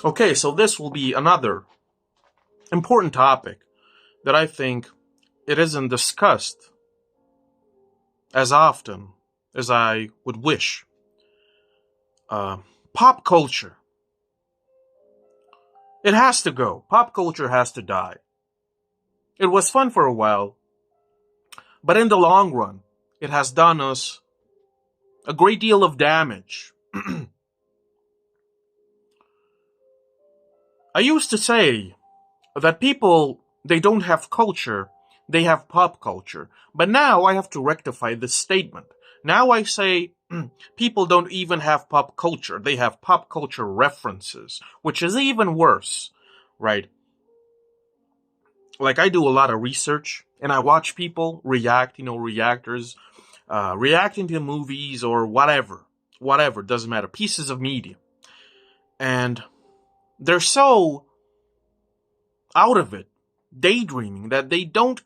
Okay, so this will be another important topic that I think it isn't discussed as often as I would wish. Uh, Pop culture. It has to go. Pop culture has to die. It was fun for a while, but in the long run, it has done us a great deal of damage. I used to say that people, they don't have culture, they have pop culture. But now I have to rectify this statement. Now I say people don't even have pop culture, they have pop culture references, which is even worse, right? Like, I do a lot of research and I watch people react, reactors, reacting to movies or whatever, doesn't matter, pieces of media. And they're so out of it, daydreaming, that they don't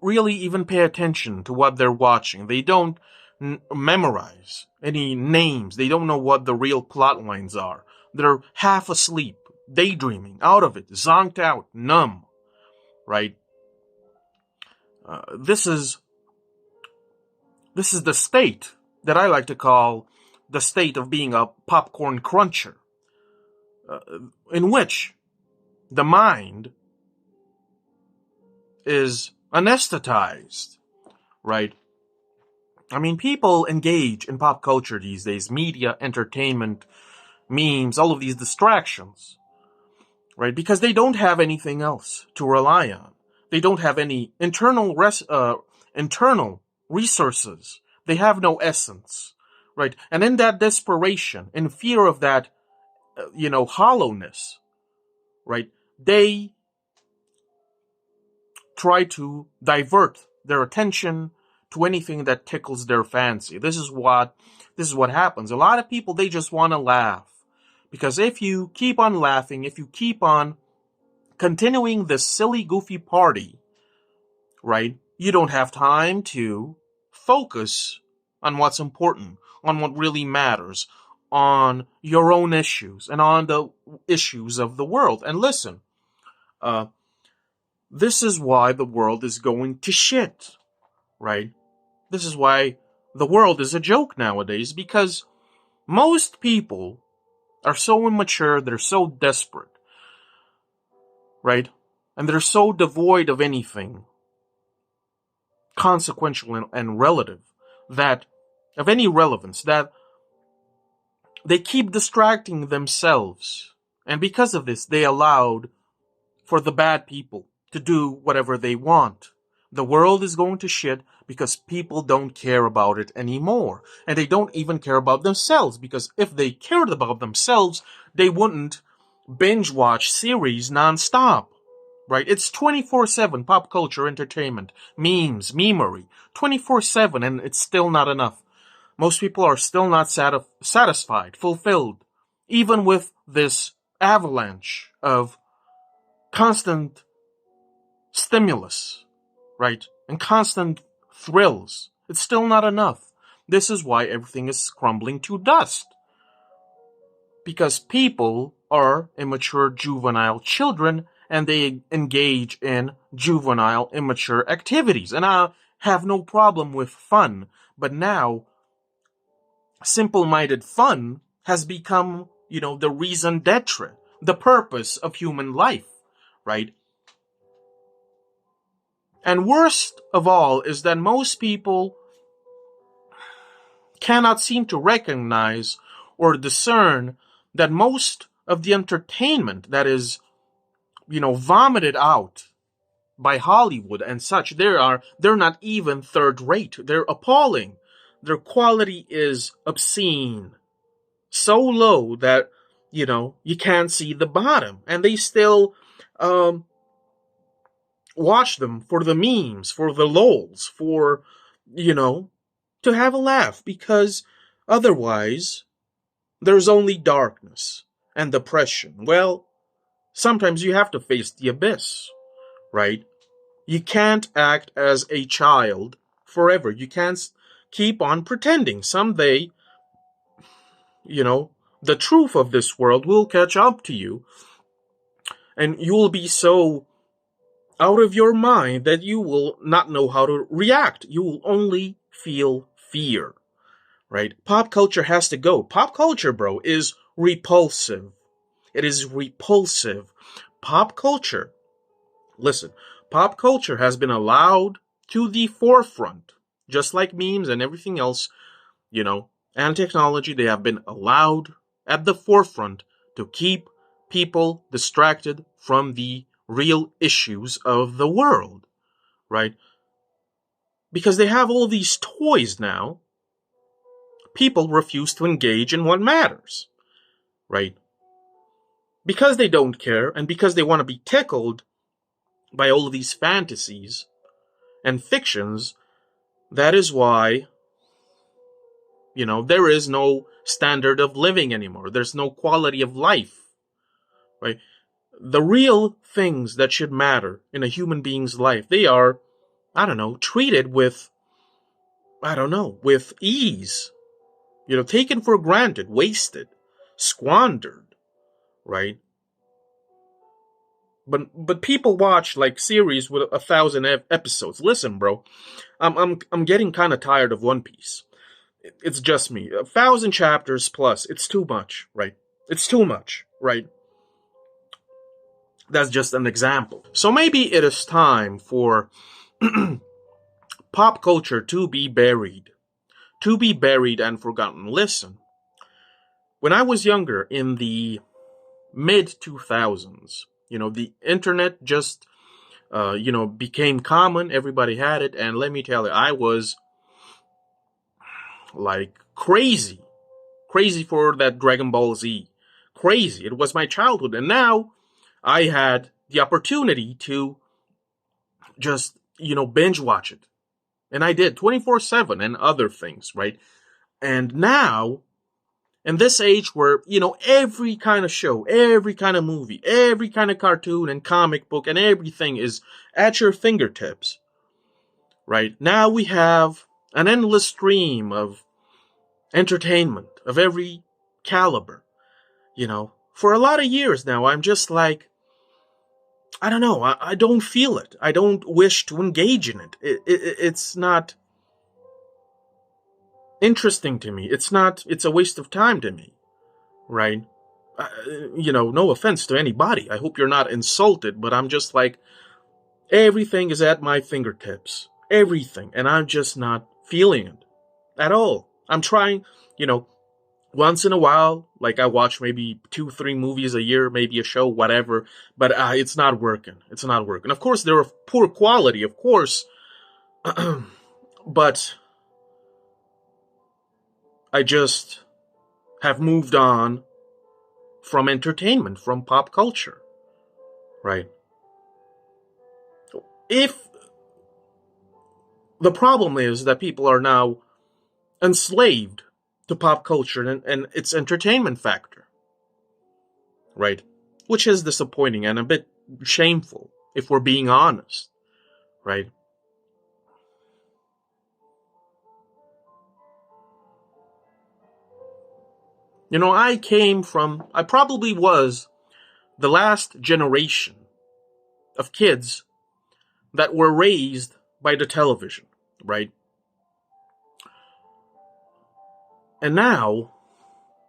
really even pay attention to what they're watching. They don't memorize any names. They don't know what the real plot lines are. They're half asleep, daydreaming, out of it, zonked out, numb, right? This is the state that I like to call the state of being a popcorn cruncher, uh, in which the mind is anesthetized, right? I mean, people engage in pop culture these days, media, entertainment, memes, all of these distractions, right? Because they don't have anything else to rely on. They don't have any internal resources. They have no essence, right? And in that desperation, in fear of that, hollowness, right? They try to divert their attention to anything that tickles their fancy. This is what happens. A lot of people, they just want to laugh. Because if you keep on laughing, if you keep on continuing this silly, goofy party, right, you don't have time to focus on what's important, on what really matters, on your own issues, and on the issues of the world. And listen, uh, this is why the world is going to shit, right? This is why the world is a joke nowadays, because most people are so immature, they're so desperate, right? And they're so devoid of anything consequential and relative, that of any relevance, that they keep distracting themselves. And because of this, they allowed for the bad people to do whatever they want. The world is going to shit because people don't care about it anymore. And they don't even care about themselves, because if they cared about themselves, they wouldn't binge watch series nonstop. Right? It's 24/7 pop culture entertainment, memes, memery, 24/7, and it's still not enough. Most people are still not satisfied, fulfilled, even with this avalanche of constant stimulus, right? And constant thrills. It's still not enough. This is why everything is crumbling to dust. Because people are immature, juvenile children, and they engage in juvenile, immature activities. And I have no problem with fun, but now simple-minded fun has become, the raison d'etre, the purpose of human life, right? And worst of all is that most people cannot seem to recognize or discern that most of the entertainment that is, vomited out by Hollywood and such, they're not even third rate. They're appalling. Their quality is obscene. So low that, you can't see the bottom. And they still watch them for the memes, for the lols, for, to have a laugh, because otherwise there's only darkness and depression. Well, sometimes you have to face the abyss, right? You can't act as a child forever. You can't keep on pretending. Someday, the truth of this world will catch up to you, and you will be so out of your mind that you will not know how to react. You will only feel fear, right? Pop culture has to go. Pop culture, bro, is repulsive. It is repulsive. Pop culture, listen, pop culture has been allowed to the forefront, just like memes and everything else, and technology. They have been allowed at the forefront to keep people distracted from the real issues of the world, right? Because they have all these toys now, people refuse to engage in what matters, right? Because they don't care, and because they want to be tickled by all of these fantasies and fictions, that is why, there is no standard of living anymore. There's no quality of life, right? The real things that should matter in a human being's life, they are, treated with, with ease, taken for granted, wasted, squandered, right? But people watch like series with 1,000 episodes. Listen, bro, I'm getting kind of tired of One Piece. It's just me. 1,000 chapters plus. It's too much, right? It's too much, right? That's just an example. So maybe it is time for pop culture to be buried and forgotten. Listen, when I was younger in the mid 2000s, the internet just, became common. Everybody had it. And let me tell you, I was like crazy for that Dragon Ball Z. Crazy. It was my childhood. And now I had the opportunity to just, binge watch it. And I did 24/7 and other things, right? And now, in this age where, every kind of show, every kind of movie, every kind of cartoon and comic book and everything is at your fingertips, right? Now we have an endless stream of entertainment of every caliber, For a lot of years now, I'm just like, I don't know. I don't feel it. I don't wish to engage in it. It's not interesting to me. It's a waste of time to me, right? No offense to anybody. I hope you're not insulted, but I'm just like, everything is at my fingertips. Everything. And I'm just not feeling it at all. I'm trying, once in a while, like I watch maybe 2-3 movies a year, maybe a show, whatever, but it's not working. It's not working. Of course, they're of poor quality, of course, but I just have moved on from entertainment, from pop culture, right? If the problem is that people are now enslaved to pop culture and its entertainment factor, right? Which is disappointing and a bit shameful, if we're being honest, right? I probably was the last generation of kids that were raised by the television, right? And now,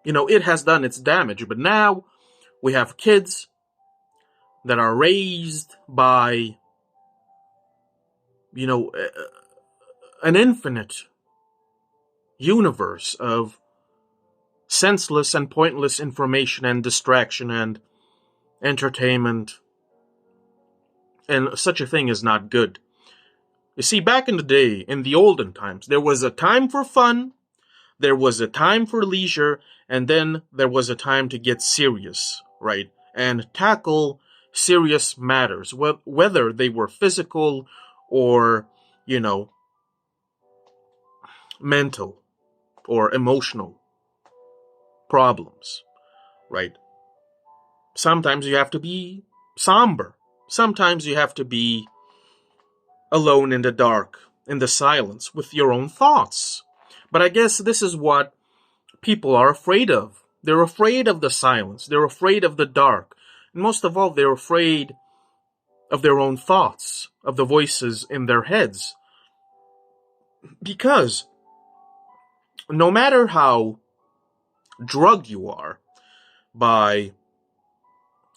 it has done its damage, but now we have kids that are raised by, an infinite universe of senseless and pointless information and distraction and entertainment. And such a thing is not good. You see, back in the day, in the olden times, there was a time for fun, there was a time for leisure, and then there was a time to get serious, right? And tackle serious matters, whether they were physical or, mental or emotional problems, right? Sometimes you have to be somber. Sometimes you have to be alone in the dark, in the silence, with your own thoughts. But I guess this is what people are afraid of They're afraid of the silence. They're afraid of the dark. And most of all, they're afraid of their own thoughts, of the voices in their heads. Because no matter how drugged you are by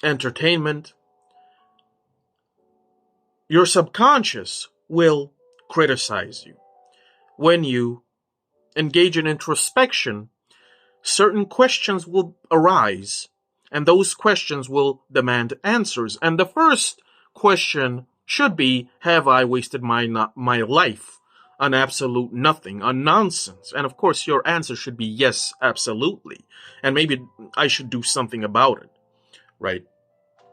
entertainment, your subconscious will criticize you. When you engage in introspection, certain questions will arise, and those questions will demand answers. And the first question should be, have I wasted my life on absolute nothing, on nonsense? And of course, your answer should be yes, absolutely. And maybe I should do something about it, right?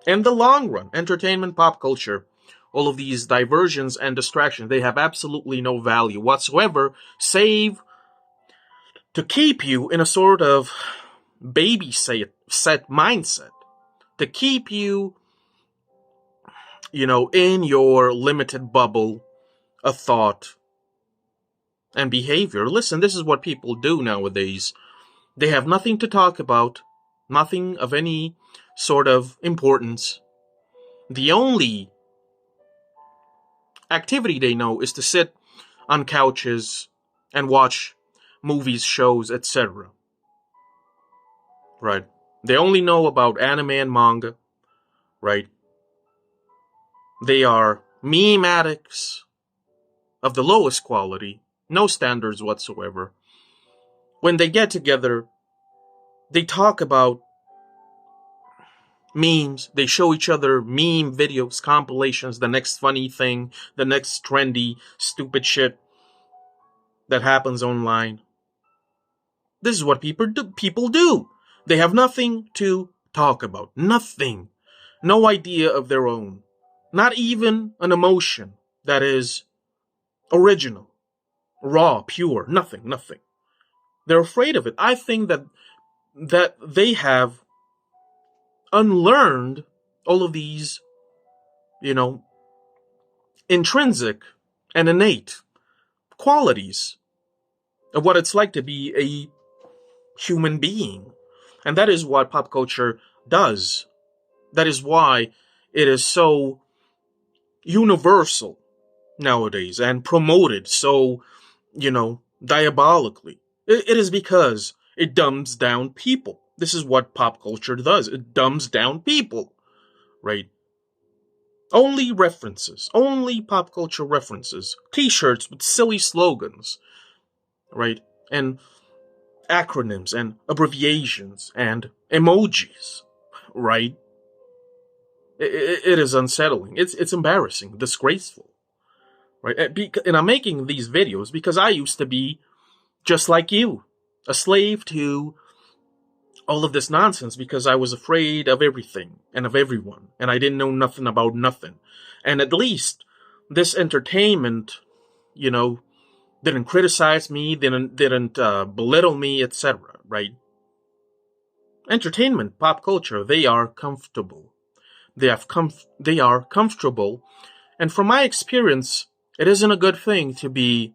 In the long run, entertainment, pop culture, all of these diversions and distractions, they have absolutely no value whatsoever, save to keep you in a sort of babysit mindset, to keep you, in your limited bubble of thought and behavior. Listen, this is what people do nowadays. They have nothing to talk about, nothing of any sort of importance. The only activity they know is to sit on couches and watch movies, shows, etc. Right? They only know about anime and manga, right? They are meme addicts of the lowest quality, no standards whatsoever. When they get together, they talk about memes. They show each other meme videos, compilations, the next funny thing, the next trendy, stupid shit that happens online. This is what people do. They have nothing to talk about. Nothing. No idea of their own. Not even an emotion that is original, raw, pure. Nothing. They're afraid of it. I think that they have unlearned all of these, intrinsic and innate qualities of what it's like to be a human being. And that is what pop culture does. That is why it is so universal nowadays and promoted so, diabolically. It is because it dumbs down people. This is what pop culture does. It dumbs down people, right? Only references, only pop culture references, t-shirts with silly slogans, right? And acronyms and abbreviations and emojis, right? It is unsettling. It's embarrassing, disgraceful, right? And I'm making these videos because I used to be just like you, a slave to all of this nonsense because I was afraid of everything and of everyone, and I didn't know nothing about nothing. And at least this entertainment, didn't criticize me, didn't belittle me, etc. Right? Entertainment, pop culture, they are comfortable. They are comfortable, and from my experience, it isn't a good thing to be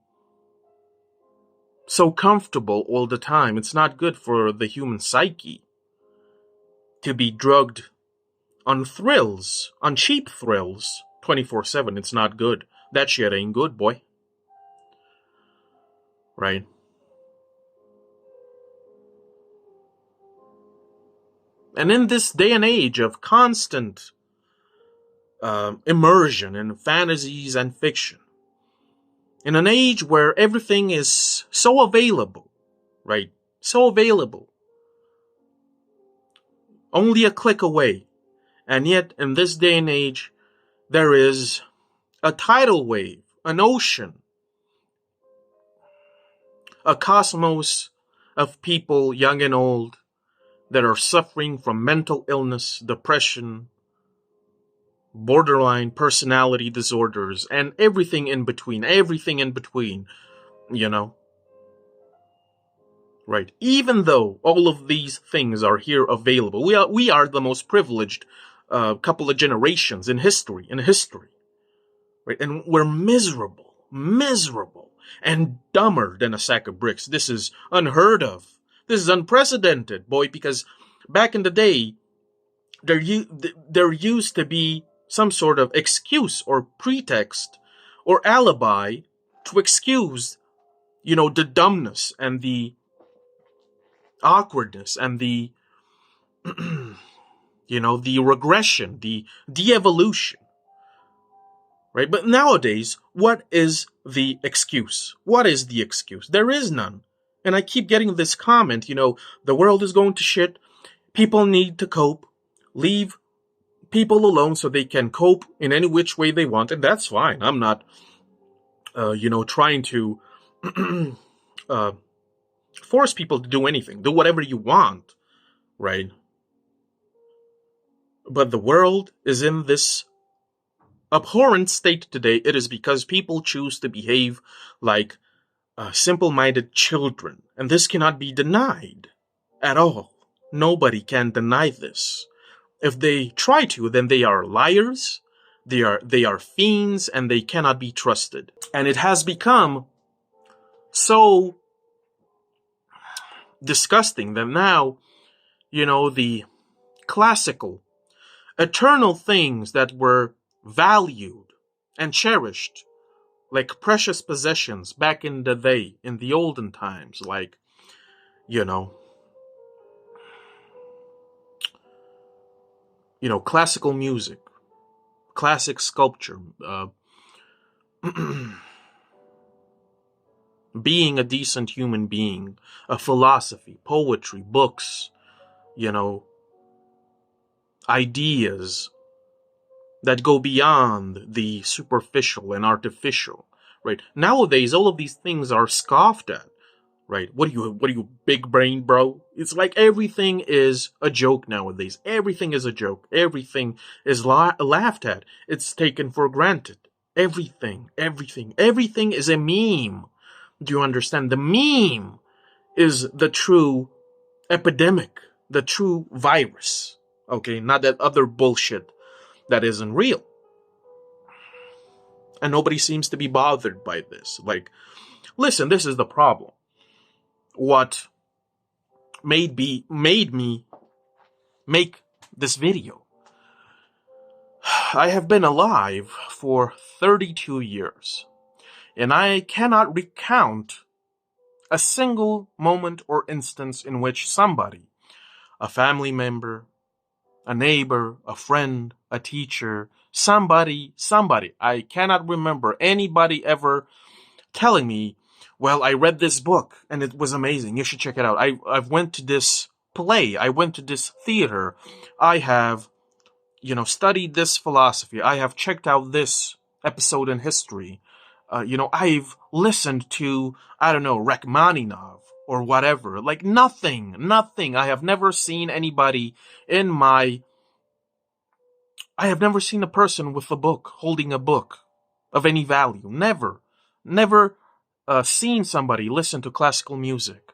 so comfortable all the time. It's not good for the human psyche to be drugged on thrills, on cheap thrills, 24/7. It's not good. That shit ain't good, boy. Right? And in this day and age of constant immersion in fantasies and fiction, in an age where everything is so available, right? So available. Only a click away. And yet, in this day and age, there is a tidal wave, an ocean, a cosmos of people, young and old, that are suffering from mental illness, depression, borderline personality disorders, and everything in between, Right. Even though all of these things are here available, we are the most privileged couple of generations in history, right? And we're miserable, and dumber than a sack of bricks. This is unheard of. This is unprecedented, boy, because back in the day, there used to be some sort of excuse or pretext or alibi to excuse, the dumbness and the awkwardness and the, the regression, the de-evolution, right? But nowadays, what is the excuse? What is the excuse? There is none. And I keep getting this comment, the world is going to shit. People need to cope. Leave people alone so they can cope in any which way they want. And that's fine. I'm not, trying to force people to do anything. Do whatever you want, right? But the world is in this abhorrent state today. It is because people choose to behave like simple-minded children. And this cannot be denied at all. Nobody can deny this. If they try to, then they are liars, they are fiends, and they cannot be trusted. And it has become so disgusting that now, the classical, eternal things that were valued and cherished like precious possessions back in the day, in the olden times, like, classical music, classic sculpture, being a decent human being, a philosophy, poetry, books, ideas that go beyond the superficial and artificial, right? Nowadays, all of these things are scoffed at, right? What are you, big brain, bro? It's like everything is a joke nowadays. Everything is a joke. Everything is laughed at. It's taken for granted. Everything is a meme. Do you understand? The meme is the true epidemic, the true virus. Okay, not that other bullshit that isn't real. And nobody seems to be bothered by this. Like, listen, this is the problem. What made me make this video. I have been alive for 32 years, and I cannot recount a single moment or instance in which somebody, a family member, a neighbor, a friend, a teacher, somebody, I cannot remember anybody ever telling me, well, I read this book and it was amazing. You should check it out. I've went to this play. I went to this theater. I have, studied this philosophy. I have checked out this episode in history. I've listened to, Rachmaninoff or whatever. Like nothing. I have never seen anybody I have never seen a person with a book, holding a book of any value. Never seen somebody listen to classical music.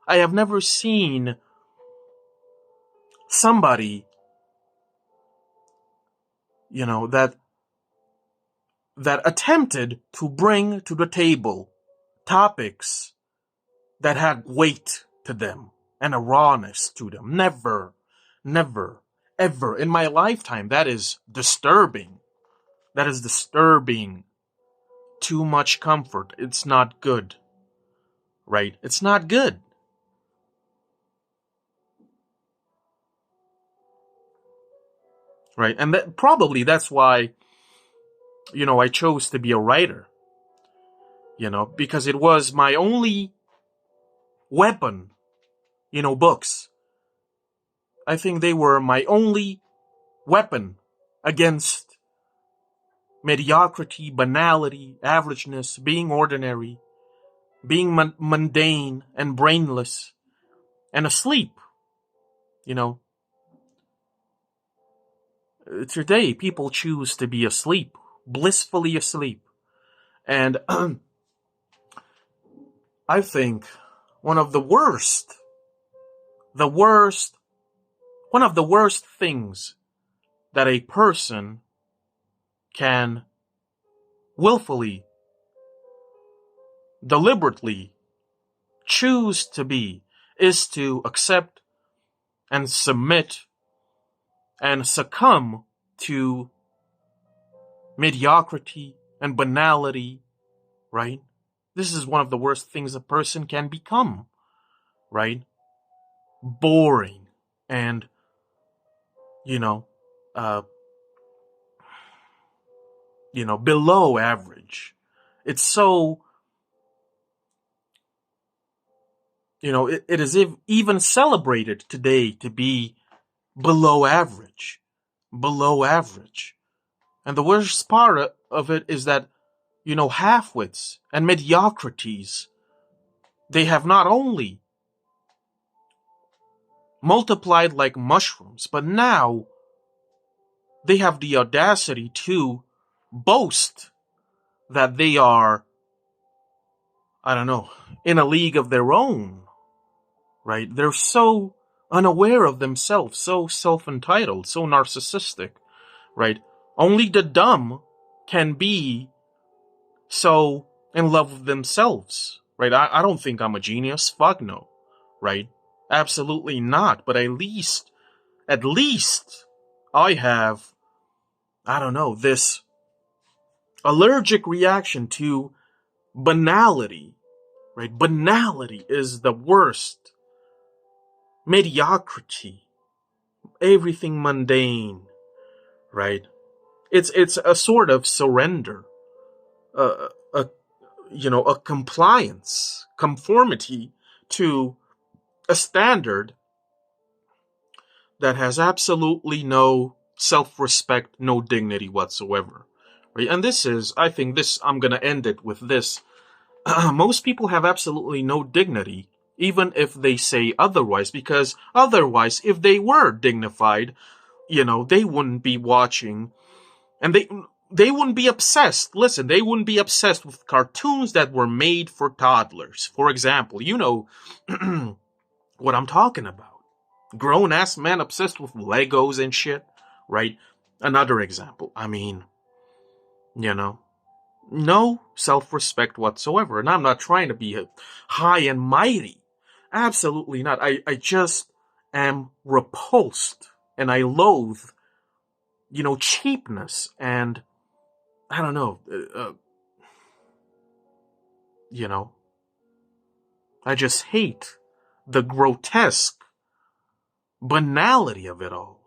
I have never seen somebody, that attempted to bring to the table topics that had weight to them and a rawness to them. Never, ever in my lifetime. That is disturbing. Too much comfort. It's not good. Right? It's not good. Right? And that's why, I chose to be a writer. Because it was my only weapon, books. I think they were my only weapon against mediocrity, banality, averageness, being ordinary, being mundane and brainless and asleep. Today, people choose to be asleep, blissfully asleep. And I think one of the worst things that a person can willfully, deliberately choose to be is to accept and submit and succumb to mediocrity and banality, right? This is one of the worst things a person can become, right? Boring and, you know, uh, below average. It's so, it is even celebrated today to be below average. Below average. And the worst part of it is that, half-wits and mediocrities, they have not only multiplied like mushrooms, but now they have the audacity to boast that they are, I don't know, in a league of their own, right? They're so unaware of themselves, so self-entitled, so narcissistic, right? Only the dumb can be so in love with themselves, right? I don't think I'm a genius. Fuck no, right? Absolutely not. But at least I have, I don't know, this allergic reaction to banality, right? Banality is the worst. Mediocrity, everything mundane, right? It's a sort of surrender, a compliance, conformity to a standard that has absolutely no self-respect, no dignity whatsoever, right? And I'm gonna end it with this. Most people have absolutely no dignity, even if they say otherwise, because otherwise, if they were dignified, they wouldn't be watching, and they wouldn't be obsessed. Listen, they wouldn't be obsessed with cartoons that were made for toddlers. For example, what I'm talking about. Grown-ass men obsessed with Legos and shit, right? Another example. I mean, no self-respect whatsoever. And I'm not trying to be high and mighty. Absolutely not. I just am repulsed and I loathe, cheapness and, I don't know, I just hate the grotesque banality of it all.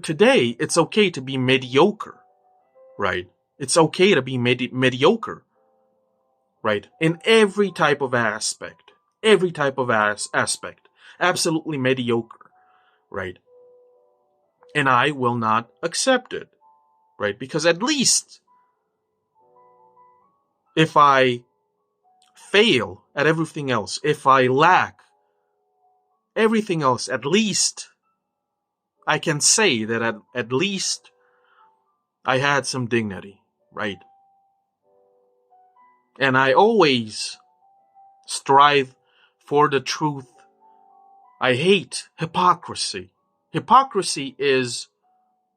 Today, it's okay to be mediocre, right? It's okay to be mediocre, right? In every type of aspect. Every type of aspect. Absolutely mediocre, right? And I will not accept it, right? Because at least if I fail at everything else, if I lack everything else, at least I can say that at least I had some dignity, right? And I always strive for the truth. I hate hypocrisy. Hypocrisy is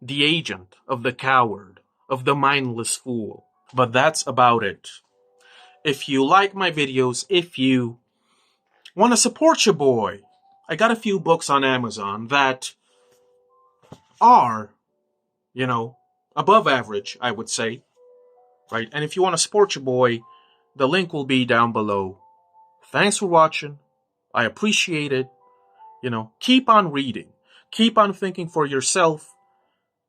the agent of the coward, of the mindless fool. But that's about it. If you like my videos, if you want to support your boy, I got a few books on Amazon that are, above average, I would say, right? And if you want to support your boy, the link will be down below. Thanks for watching. I appreciate it. Keep on reading. Keep on thinking for yourself.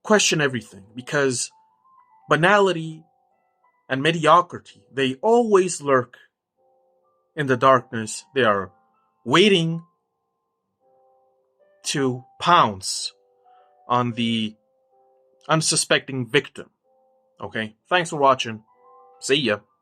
Question everything, because banality and mediocrity, they always lurk in the darkness. They are waiting to pounce on the unsuspecting victim. Okay? Thanks for watching. See ya.